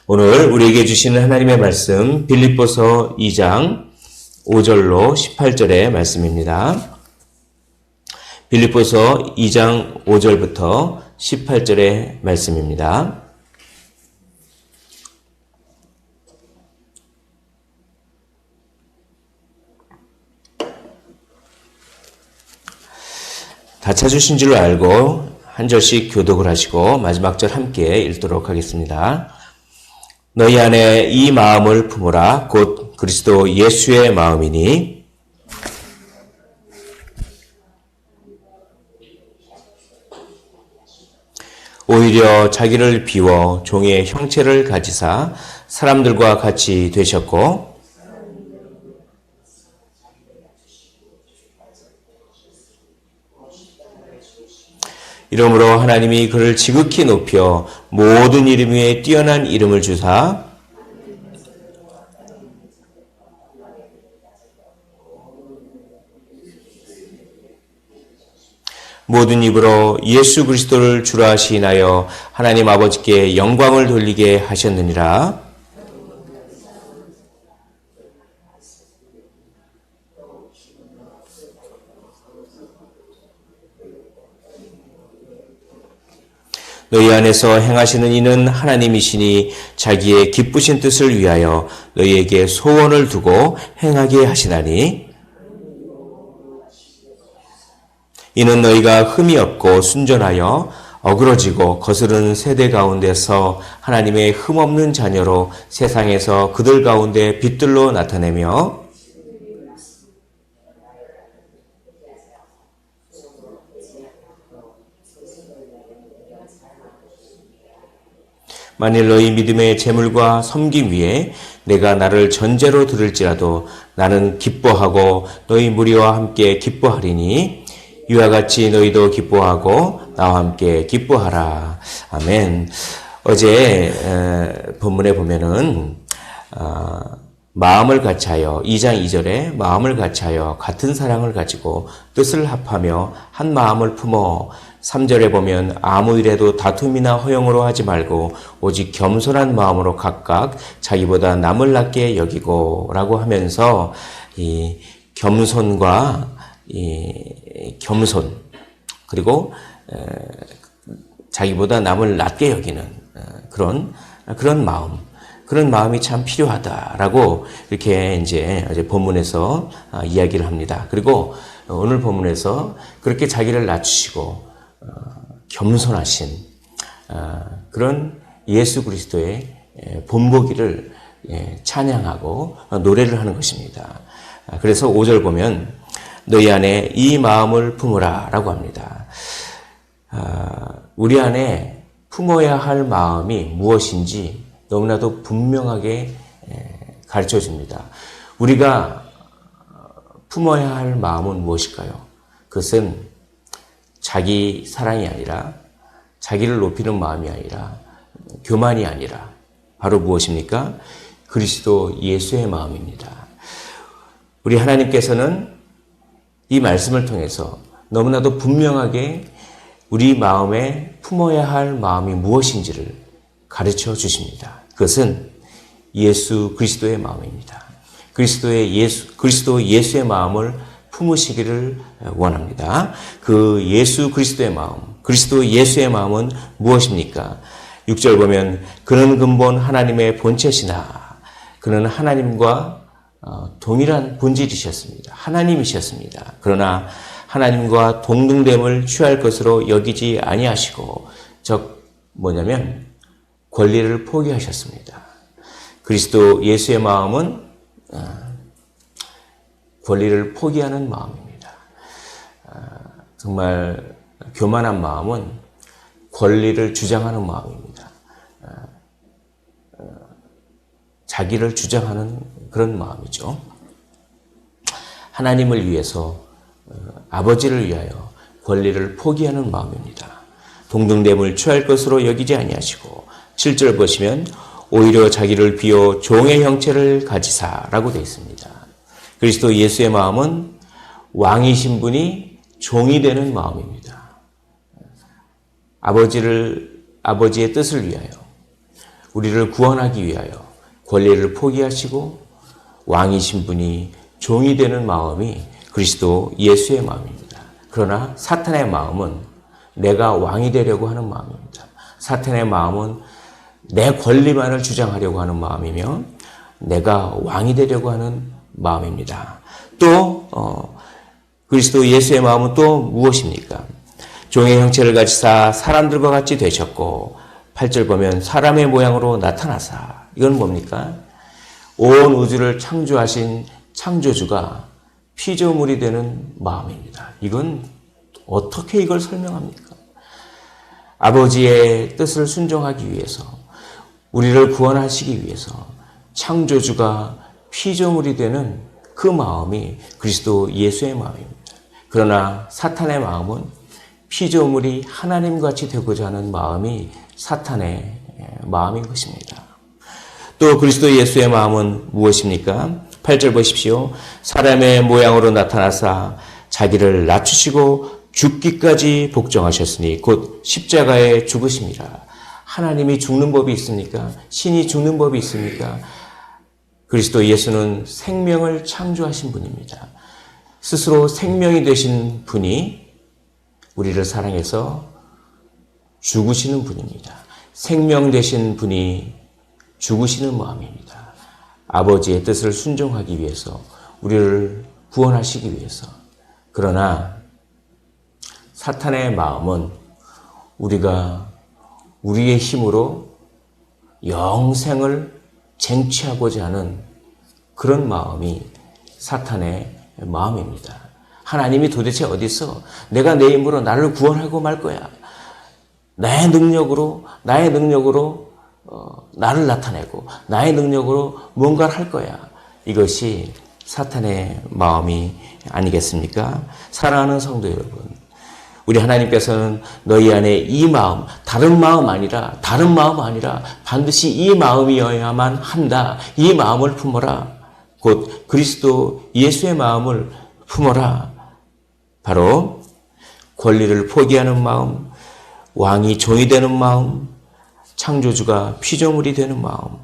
오늘 우리에게 주시는 하나님의 말씀 빌립보서 2장 5절로 18절의 말씀입니다. 빌립보서 2장 5절부터 18절의 말씀입니다. 다 찾으신 줄 알고 한 절씩 교독을 하시고 마지막 절 함께 읽도록 하겠습니다. 너희 안에 이 마음을 품으라. 곧 그리스도 예수의 마음이니 오히려 자기를 비워 종의 형체를 가지사 사람들과 같이 되셨고 이러므로 하나님이 그를 지극히 높여 모든 이름 위에 뛰어난 이름을 주사 모든 입으로 예수 그리스도를 주라 시인하여 하나님 아버지께 영광을 돌리게 하셨느니라. 너희 안에서 행하시는 이는 하나님이시니 자기의 기쁘신 뜻을 위하여 너희에게 소원을 두고 행하게 하시나니 이는 너희가 흠이 없고 순전하여 어그러지고 거스르는 세대 가운데서 하나님의 흠없는 자녀로 세상에서 그들 가운데 빛들로 나타내며 만일 너희 믿음의 재물과 섬김 위에 내가 나를 전제로 들을지라도 나는 기뻐하고 너희 무리와 함께 기뻐하리니 이와 같이 너희도 기뻐하고 나와 함께 기뻐하라. 아멘. 어제 본문에 보면은 마음을 같이하여 2장 2절에 마음을 같이하여 같은 사랑을 가지고 뜻을 합하며 한 마음을 품어 3절에 보면 아무 일에도 다툼이나 허용으로 하지 말고 오직 겸손한 마음으로 각각 자기보다 남을 낫게 여기고 라고 하면서 이 겸손과 이 겸손 그리고 자기보다 남을 낮게 여기는 그런 마음이 참 필요하다라고 이렇게 이제 어제 본문에서 이야기를 합니다. 그리고 오늘 본문에서 그렇게 자기를 낮추시고 겸손하신 그런 예수 그리스도의 본보기를 찬양하고 노래를 하는 것입니다. 그래서 5절 보면 너희 안에 이 마음을 품으라 라고 합니다. 우리 안에 품어야 할 마음이 무엇인지 너무나도 분명하게 가르쳐 줍니다. 우리가 품어야 할 마음은 무엇일까요? 그것은 자기 사랑이 아니라 자기를 높이는 마음이 아니라 교만이 아니라 바로 무엇입니까? 그리스도 예수의 마음입니다. 우리 하나님께서는 이 말씀을 통해서 너무나도 분명하게 우리 마음에 품어야 할 마음이 무엇인지를 가르쳐 주십니다. 그것은 예수 그리스도의 마음입니다. 그리스도 예수의 마음을 품으시기를 원합니다. 그 예수 그리스도의 마음, 그리스도 예수의 마음은 무엇입니까? 6절 보면 그는 근본 하나님의 본체시나 그는 하나님과 동일한 본질이셨습니다. 하나님이셨습니다. 그러나 하나님과 동등됨을 취할 것으로 여기지 아니하시고 즉 뭐냐면 권리를 포기하셨습니다. 그리스도 예수의 마음은 권리를 포기하는 마음입니다. 정말 교만한 마음은 권리를 주장하는 마음입니다. 자기를 주장하는 그런 마음이죠. 하나님을 위해서 아버지를 위하여 권리를 포기하는 마음입니다. 동등됨을 취할 것으로 여기지 아니하시고 7절 보시면 오히려 자기를 비워 종의 형체를 가지사라고 되어 있습니다. 그리스도 예수의 마음은 왕이신 분이 종이 되는 마음입니다. 아버지의 뜻을 위하여 우리를 구원하기 위하여 권리를 포기하시고 왕이신 분이 종이 되는 마음이 그리스도 예수의 마음입니다. 그러나 사탄의 마음은 내가 왕이 되려고 하는 마음입니다. 사탄의 마음은 내 권리만을 주장하려고 하는 마음이며 내가 왕이 되려고 하는 마음입니다. 또 그리스도 예수의 마음은 또 무엇입니까? 종의 형체를 가지사 사람들과 같이 되셨고 8절 보면 사람의 모양으로 나타나사. 이건 뭡니까? 온 우주를 창조하신 창조주가 피조물이 되는 마음입니다. 이건 어떻게 이걸 설명합니까? 아버지의 뜻을 순종하기 위해서 우리를 구원하시기 위해서 창조주가 피조물이 되는 그 마음이 그리스도 예수의 마음입니다. 그러나 사탄의 마음은 피조물이 하나님같이 되고자 하는 마음이 사탄의 마음인 것입니다. 또 그리스도 예수의 마음은 무엇입니까? 8절 보십시오. 사람의 모양으로 나타나사 자기를 낮추시고 죽기까지 복종하셨으니 곧 십자가에 죽으심이라. 하나님이 죽는 법이 있습니까? 신이 죽는 법이 있습니까? 그리스도 예수는 생명을 창조하신 분입니다. 스스로 생명이 되신 분이 우리를 사랑해서 죽으시는 분입니다. 생명 되신 분이 죽으시는 마음입니다. 아버지의 뜻을 순종하기 위해서 우리를 구원하시기 위해서. 그러나 사탄의 마음은 우리가 우리의 힘으로 영생을 쟁취하고자 하는 그런 마음이 사탄의 마음입니다. 하나님이 도대체 어디 있어? 내가 내 힘으로 나를 구원하고 말 거야. 나의 능력으로 나를 나타내고 나의 능력으로 뭔가를 할 거야. 이것이 사탄의 마음이 아니겠습니까? 사랑하는 성도 여러분, 우리 하나님께서는 너희 안에 이 마음, 다른 마음 아니라 반드시 이 마음이어야만 한다. 이 마음을 품어라. 곧 그리스도 예수의 마음을 품어라. 바로 권리를 포기하는 마음, 왕이 종이 되는 마음, 창조주가 피조물이 되는 마음,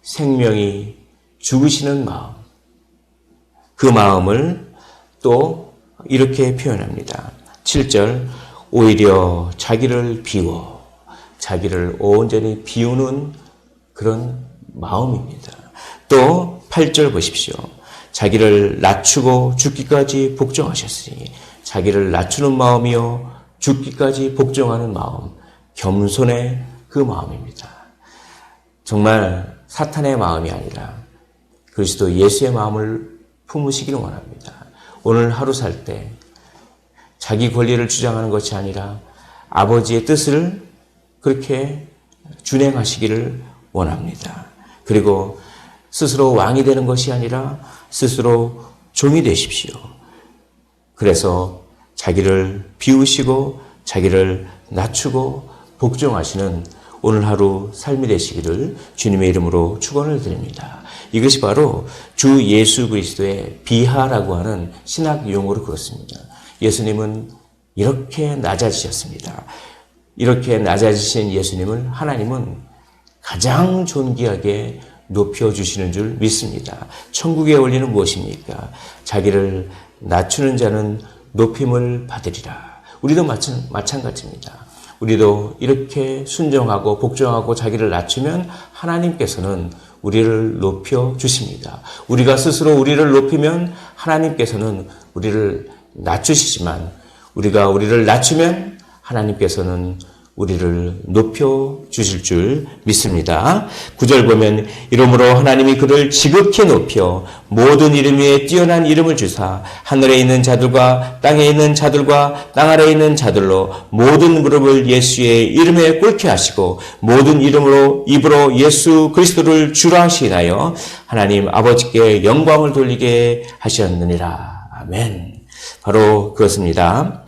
생명이 죽으시는 마음. 그 마음을 또 이렇게 표현합니다. 7절, 오히려 자기를 비워, 자기를 온전히 비우는 그런 마음입니다. 또 8절 보십시오. 자기를 낮추고 죽기까지 복종하셨으니, 자기를 낮추는 마음이요 죽기까지 복종하는 마음, 겸손의 그 마음입니다. 정말 사탄의 마음이 아니라 그리스도 예수의 마음을 품으시기를 원합니다. 오늘 하루 살 때 자기 권리를 주장하는 것이 아니라 아버지의 뜻을 그렇게 준행하시기를 원합니다. 그리고 스스로 왕이 되는 것이 아니라 스스로 종이 되십시오. 그래서 자기를 비우시고 자기를 낮추고 복종하시는 오늘 하루 삶이 되시기를 주님의 이름으로 축원을 드립니다. 이것이 바로 주 예수 그리스도의 비하라고 하는 신학 용어로 그렇습니다. 예수님은 이렇게 낮아지셨습니다. 이렇게 낮아지신 예수님을 하나님은 가장 존귀하게 높여주시는 줄 믿습니다. 천국의 원리는 무엇입니까? 자기를 낮추는 자는 높임을 받으리라. 우리도 마찬가지입니다. 우리도 이렇게 순종하고 복종하고 자기를 낮추면 하나님께서는 우리를 높여주십니다. 우리가 스스로 우리를 높이면 하나님께서는 우리를 낮추시지만 우리가 우리를 낮추면 하나님께서는 우리를 높여주실 줄 믿습니다. 9절 보면 이러므로 하나님이 그를 지극히 높여 모든 이름 위에 뛰어난 이름을 주사 하늘에 있는 자들과 땅에 있는 자들과 땅 아래에 있는 자들로 모든 무릎을 예수의 이름에 꿇게 하시고 모든 입으로 예수 그리스도를 주라 하시나요 하나님 아버지께 영광을 돌리게 하셨느니라. 아멘. 바로 그렇습니다.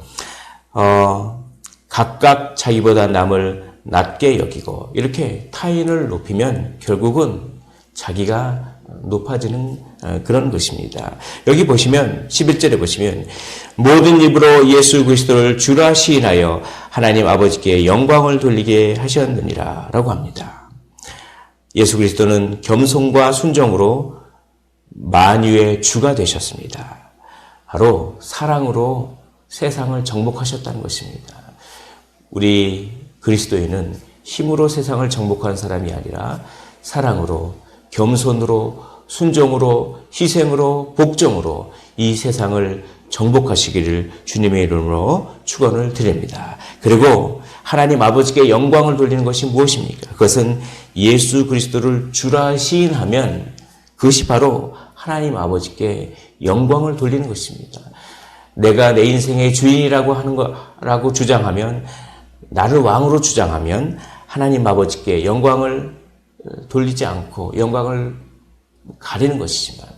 각각 자기보다 남을 낮게 여기고 이렇게 타인을 높이면 결국은 자기가 높아지는 그런 것입니다. 여기 보시면 11절에 보시면 모든 입으로 예수 그리스도를 주라 시인하여 하나님 아버지께 영광을 돌리게 하셨느니라 라고 합니다. 예수 그리스도는 겸손과 순종으로 만유의 주가 되셨습니다. 바로 사랑으로 세상을 정복하셨다는 것입니다. 우리 그리스도인은 힘으로 세상을 정복한 사람이 아니라 사랑으로, 겸손으로, 순종으로, 희생으로, 복종으로 이 세상을 정복하시기를 주님의 이름으로 축원을 드립니다. 그리고 하나님 아버지께 영광을 돌리는 것이 무엇입니까? 그것은 예수 그리스도를 주라 시인하면 그것이 바로 하나님 아버지께 영광을 돌리는 것입니다. 내가 내 인생의 주인이라고 하는 거라고 주장하면, 나를 왕으로 주장하면 하나님 아버지께 영광을 돌리지 않고 영광을 가리는 것이지만,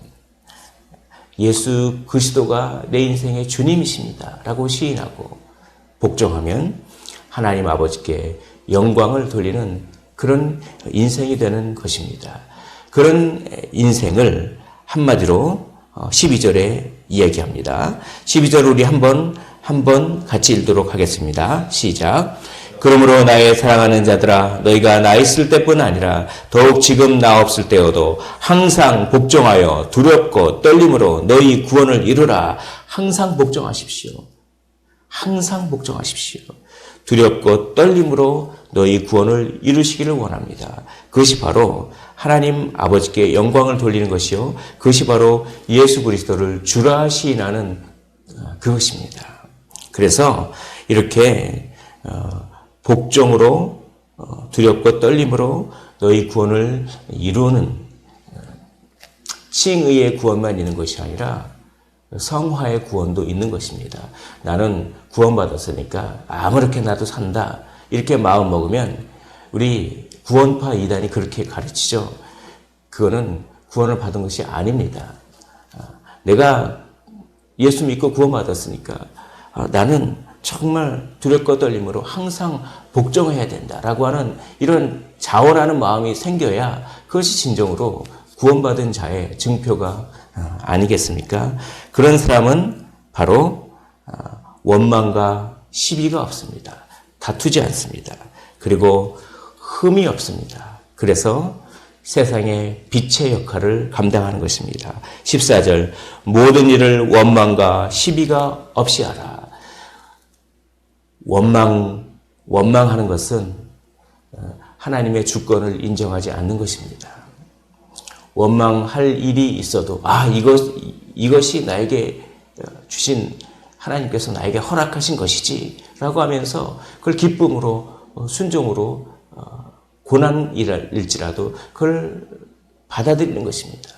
예수 그리스도가 내 인생의 주님이십니다 라고 시인하고 복종하면 하나님 아버지께 영광을 돌리는 그런 인생이 되는 것입니다. 그런 인생을 한마디로 12절에 이야기합니다. 12절 우리 한번 같이 읽도록 하겠습니다. 시작. 그러므로 나의 사랑하는 자들아, 너희가 나 있을 때뿐 아니라 더욱 지금 나 없을 때여도 항상 복종하여 두렵고 떨림으로 너희 구원을 이루라. 항상 복종하십시오. 항상 복종하십시오. 두렵고 떨림으로 너희 구원을 이루시기를 원합니다. 그것이 바로 하나님 아버지께 영광을 돌리는 것이요, 그것이 바로 예수 그리스도를 주라 시인하는 그것입니다. 그래서 이렇게 복종으로, 두렵고 떨림으로 너희 구원을 이루는 칭의의 구원만 있는 것이 아니라 성화의 구원도 있는 것입니다. 나는 구원받았으니까 아무렇게 나도 산다, 이렇게 마음 먹으면, 우리 구원파 이단이 그렇게 가르치죠. 그거는 구원을 받은 것이 아닙니다. 내가 예수 믿고 구원받았으니까 나는 정말 두렵고 떨림으로 항상 복종해야 된다라고 하는 이런 자원하는 마음이 생겨야 그것이 진정으로 구원받은 자의 증표가 아니겠습니까? 그런 사람은 바로 원망과 시비가 없습니다. 다투지 않습니다. 그리고 흠이 없습니다. 그래서 세상의 빛의 역할을 감당하는 것입니다. 14절, 모든 일을 원망과 시비가 없이 하라. 원망하는 것은 하나님의 주권을 인정하지 않는 것입니다. 원망할 일이 있어도, 이것이 나에게 주신, 하나님께서 나에게 허락하신 것이지 라고 하면서 그걸 기쁨으로, 순종으로, 고난일지라도 그걸 받아들이는 것입니다.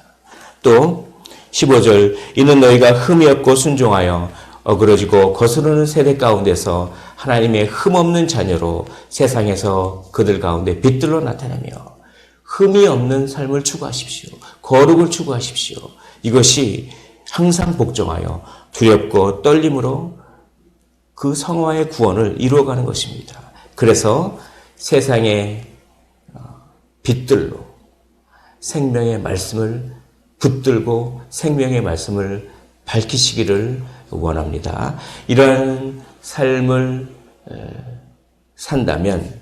또 15절, 이는 너희가 흠이 없고 순종하여 어그러지고 거스르는 세대 가운데서 하나님의 흠없는 자녀로 세상에서 그들 가운데 빛들로 나타내며 흠이 없는 삶을 추구하십시오. 거룩을 추구하십시오. 이것이 항상 복종하여 두렵고 떨림으로 그 성화의 구원을 이루어가는 것입니다. 그래서 세상의 빛들로 생명의 말씀을 붙들고 생명의 말씀을 밝히시기를 원합니다. 이러한 삶을 산다면,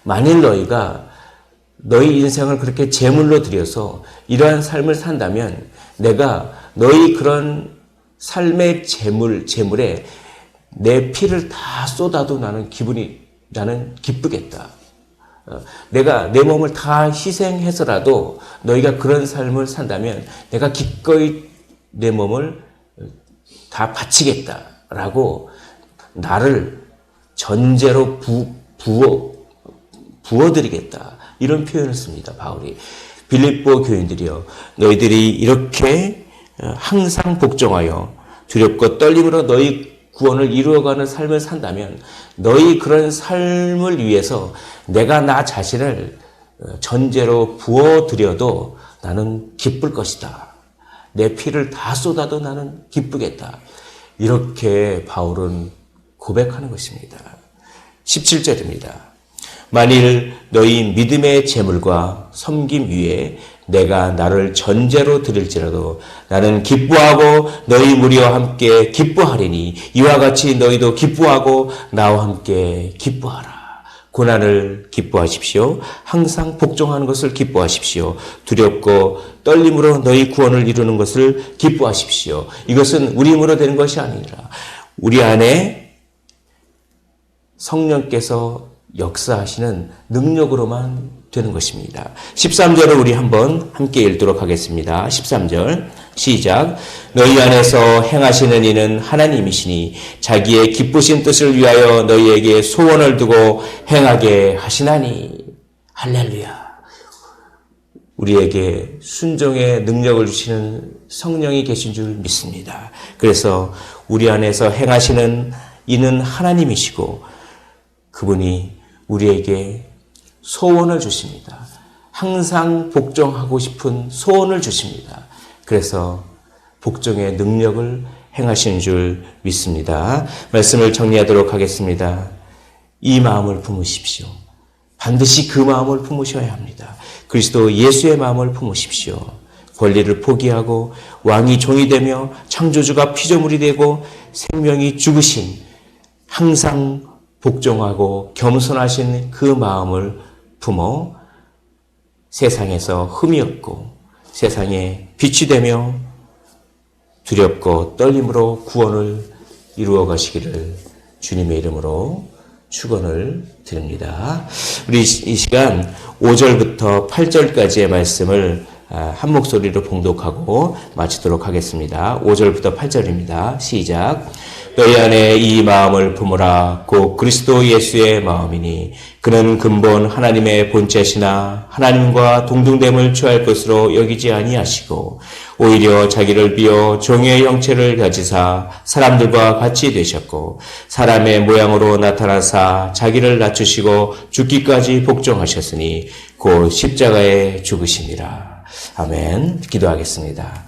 만일 너희가 너희 인생을 그렇게 제물로 드려서 이러한 삶을 산다면, 내가 너희 그런 삶의 제물에 내 피를 다 쏟아도 나는 기쁘겠다. 내가 내 몸을 다 희생해서라도 너희가 그런 삶을 산다면 내가 기꺼이 내 몸을 다 바치겠다라고 나를 전제로 부어드리겠다, 이런 표현을 씁니다. 바울이. 빌립보 교인들이여, 너희들이 이렇게 항상 복종하여 두렵고 떨림으로 너희 구원을 이루어가는 삶을 산다면, 너희 그런 삶을 위해서 내가 나 자신을 전제로 부어드려도 나는 기쁠 것이다. 내 피를 다 쏟아도 나는 기쁘겠다. 이렇게 바울은 고백하는 것입니다. 17절입니다. 만일 너희 믿음의 재물과 섬김 위에 내가 나를 전제로 드릴지라도 나는 기뻐하고 너희 무리와 함께 기뻐하리니 이와 같이 너희도 기뻐하고 나와 함께 기뻐하라. 고난을 기뻐하십시오. 항상 복종하는 것을 기뻐하십시오. 두렵고 떨림으로 너희 구원을 이루는 것을 기뻐하십시오. 이것은 우리 힘으로 되는 것이 아니라 우리 안에 성령께서 역사하시는 능력으로만 되는 것입니다. 13절을 우리 한번 함께 읽도록 하겠습니다. 13절 시작. 너희 안에서 행하시는 이는 하나님이시니 자기의 기쁘신 뜻을 위하여 너희에게 소원을 두고 행하게 하시나니. 할렐루야. 우리에게 순종의 능력을 주시는 성령이 계신 줄 믿습니다. 그래서 우리 안에서 행하시는 이는 하나님이시고 그분이 우리에게 소원을 주십니다. 항상 복종하고 싶은 소원을 주십니다. 그래서 복종의 능력을 행하시는 줄 믿습니다. 말씀을 정리하도록 하겠습니다. 이 마음을 품으십시오. 반드시 그 마음을 품으셔야 합니다. 그리스도 예수의 마음을 품으십시오. 권리를 포기하고 왕이 종이 되며 창조주가 피조물이 되고 생명이 죽으신 항상 복종하고 겸손하신 그 마음을 품어 세상에서 흠이 없고 세상에 빛이 되며 두렵고 떨림으로 구원을 이루어 가시기를 주님의 이름으로 축원을 드립니다. 우리 이 시간 5절부터 8절까지의 말씀을 한 목소리로 봉독하고 마치도록 하겠습니다. 5절부터 8절입니다. 시작. 너희 안에 이 마음을 품으라. 곧 그리스도 예수의 마음이니 그는 근본 하나님의 본체시나 하나님과 동등됨을 취할 것으로 여기지 아니하시고 오히려 자기를 비어 종의 형체를 가지사 사람들과 같이 되셨고 사람의 모양으로 나타나사 자기를 낮추시고 죽기까지 복종하셨으니 곧 십자가에 죽으심이라. 아멘. 기도하겠습니다.